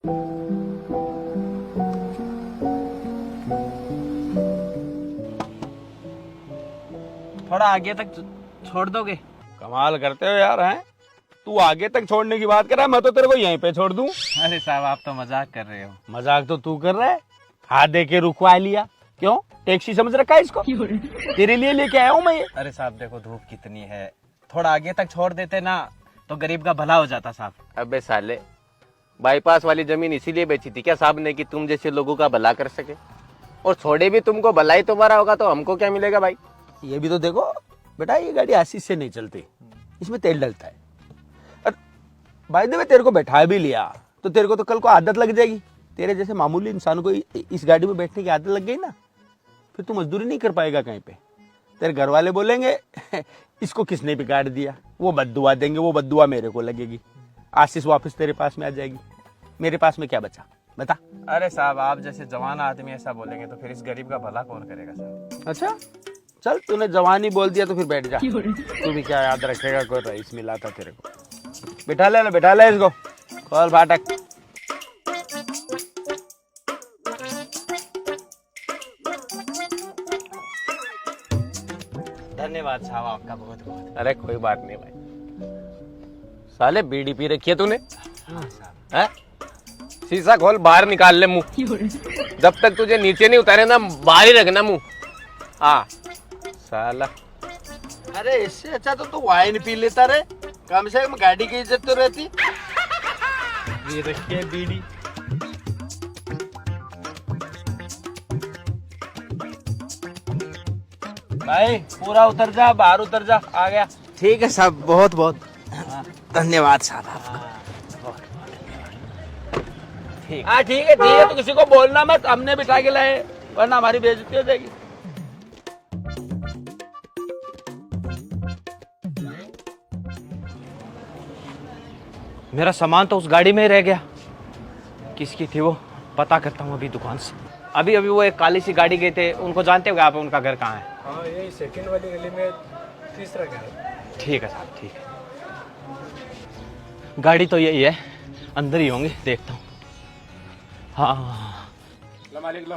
थोड़ा आगे तक छोड़ दोगे? कमाल करते हो यार, हैं? तू आगे तक छोड़ने की बात कर रहा है, मैं तो तेरे को यहीं पे छोड़ दूं। अरे साहब आप तो मजाक कर रहे हो। मजाक तो तू कर रहा है। हाथ दे के रुकवा लिया, क्यों? टैक्सी समझ रखा है इसको? तेरे लिए लेके आया हूँ मैं ये। अरे साहब देखो धूप कितनी है, थोड़ा आगे तक छोड़ देते ना तो गरीब का भला हो जाता साहब। अबे साले, बाईपास वाली जमीन इसीलिए बेची थी क्या साहब ने कि तुम जैसे लोगों का भला कर सके? और छोड़े भी तुमको, भलाई तुम्हारा होगा तो हमको क्या मिलेगा भाई? ये भी तो देखो बेटा, ये गाड़ी आशीष से नहीं चलती, इसमें तेल डलता है। और भाई देवे तेरे को बैठा भी लिया तो तेरे को तो कल को आदत लग जाएगी। तेरे जैसे मामूली इंसान को इस गाड़ी में बैठने की आदत लग गई ना, फिर तू मजदूरी नहीं कर पाएगा कहीं पे। तेरे घर वाले बोलेंगे इसको किसने बिगाड़ दिया, वो बद्दुआ देंगे, वो बद्दुआ मेरे को लगेगी। आशीष वापस तेरे पास में आ जाएगी, मेरे पास में क्या बचा बता? अरे साहब आप जैसे जवान आदमी ऐसा बोलेंगे तो फिर इस गरीब का भला कौन करेगा साहब? अच्छा चल, तूने जवानी बोल दिया तो फिर बैठ जा। तू भी क्या याद रखेगा, कोई रईस मिला था तेरे को। बिठा ले इसको, खोल फाटक। धन्यवाद साहब आपका बहुत बहुत। अरे कोई बात नहीं भाई। साले बीड़ी पी रखी है तूने? हाँ साहब। है? शीशा खोल, बाहर निकाल ले मुंह। जब तक तुझे नीचे नहीं उतारे ना, बाहर ही रखना मुंह। हाँ साला। अरे इससे अच्छा तो तू वाइन पी लेता रे, कम से कम गाड़ी की इज्जत तो रहती। ये रखिए बीड़ी। भाई पूरा उतर जा, बाहर उतर जा, आ गया। ठीक है साहब, बहुत बहुत धन्यवाद साहब आपका। हाँ ठीक है तो किसी को बोलना मत, हमने बिठा के लाए, वरना हमारी बेइज्जती हो जाएगी। मेरा सामान तो उस गाड़ी में ही रह गया, किसकी थी वो पता करता हूँ अभी दुकान से। अभी वो एक काली सी गाड़ी गए थे, उनको जानते हो आप? उनका घर कहाँ है? हाँ यही सेकंड वाली गली में तीसरा घर। ठीक है साहब, ठीक है। गाड़ी तो यही है, अंदर ही होंगे, देखता हूँ। हाँ मालिक लो,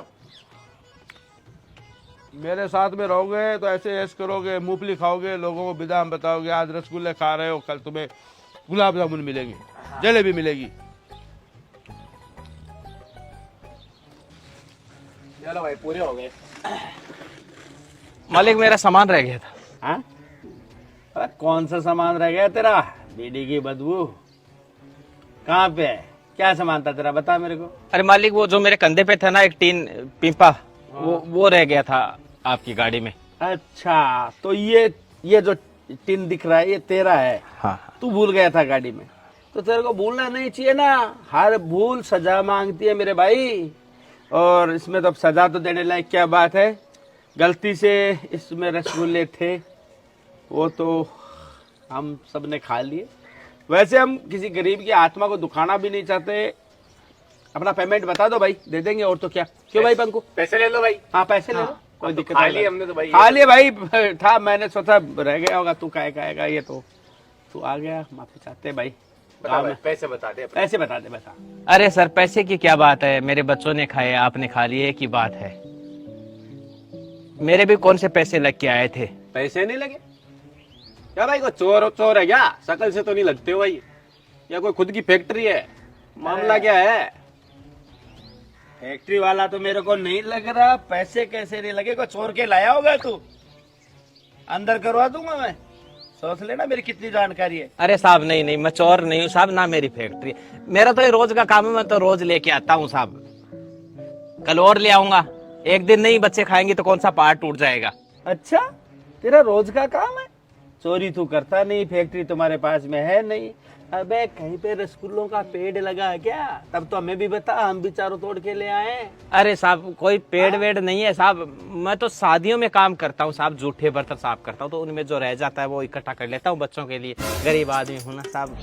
मेरे साथ में रहोगे तो ऐसे ऐश करोगे, मूंगफली खाओगे, लोगों को बिदाम बताओगे, आज रसगुल्ले खा रहे हो, कल तुम्हें गुलाब जामुन मिलेंगे, जलेबी मिलेगी। चलो भाई पूरे हो गए। मालिक मेरा सामान रह गया था। हाँ? अरे कौन सा सामान रह गया तेरा? बीड़ी की बदबू कहाँ पे है? क्या सामान था तेरा, बता मेरे को। अरे मालिक वो जो मेरे कंधे पे था ना, एक टीन पीपा, वो रह गया था आपकी गाड़ी में। अच्छा तो ये जो टिन दिख रहा है ये तेरा है? हाँ। तू भूल गया था गाड़ी में, तो तेरे को भूलना नहीं चाहिए ना। हर भूल सजा मांगती है मेरे भाई, और इसमें तो अब सजा तो देने लायक क्या बात है। गलती से इसमें रसगुल्ले थे, वो तो हम सब ने खा लिए। वैसे हम किसी गरीब की आत्मा को दुखाना भी नहीं चाहते। अपना पेमेंट बता दो भाई, दे देंगे, और तो क्या। क्यों भाई पंकु? पैसे ले लो भाई। हाँ पैसे ले लो, कोई दिक्कत खा नहीं। लिए हमने तो भाई। खा लिए भाई, था, मैंने सोचा रह गया होगा, तू खाएगा ये तो तू आ गया, माफी चाहते भाई। बता भाई, पैसे बता दे अपने। पैसे बता दे, बता। अरे सर पैसे की क्या बात है, मेरे बच्चों ने खाए, आपने खा लिए, की बात है। मेरे भी कौन से पैसे लग के आए थे। पैसे नहीं लगे क्या भाई? को चोर है क्या? शकल से तो नहीं लगते हो भाई, या कोई खुद की फैक्ट्री है? मामला क्या है? फैक्ट्री वाला तो मेरे को नहीं लग रहा, पैसे कैसे नहीं लगे? को चोर के लाया होगा तू? अंदर करवा दूंगा मैं, सोच लेना मेरी कितनी जानकारी है। अरे साहब नहीं, मैं चोर नहीं हूँ साहब, ना मेरी फैक्ट्री। मेरा तो ये रोज का काम है, मैं तो रोज लेके आता हूँ साहब। कल और ले आऊंगा, एक दिन नहीं बच्चे खाएंगे तो कौन सा पार्ट टूट जाएगा। अच्छा तेरा रोज का काम है? चोरी तू करता नहीं, फैक्ट्री तुम्हारे पास में है नहीं। अबे कहीं पे रसगुल्लों का पेड़ लगा है क्या? तब तो हमें भी बता, हम भी चारों तोड़ के ले आए। अरे साहब कोई पेड़ वेड़ नहीं है साहब, मैं तो शादियों में काम करता हूँ साहब, जूठे बर्तन साफ करता हूँ, तो उनमें जो रह जाता है वो इकट्ठा कर लेता हूँ बच्चों के लिए, गरीब आदमी हूँ ना साहब।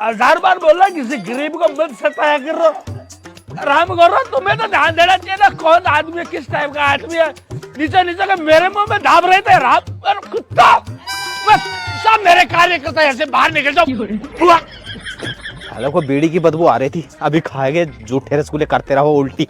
हजार बार बोला किसी गरीब को मत सताया करो। राम करो, तुम्हें तो ध्यान देना चाहिए ना कौन आदमी है, किस टाइप का आदमी है। नीचे नीचे के मेरे मुंह में धाप रहे थे राम और कुत्ता, बस सब मेरे कार्यकर्ता ऐसे बाहर निकल जाओ। को बीड़ी की बदबू आ रही थी, अभी खाएंगे, जूठे रसगुल्ले करते रहो उल्टी।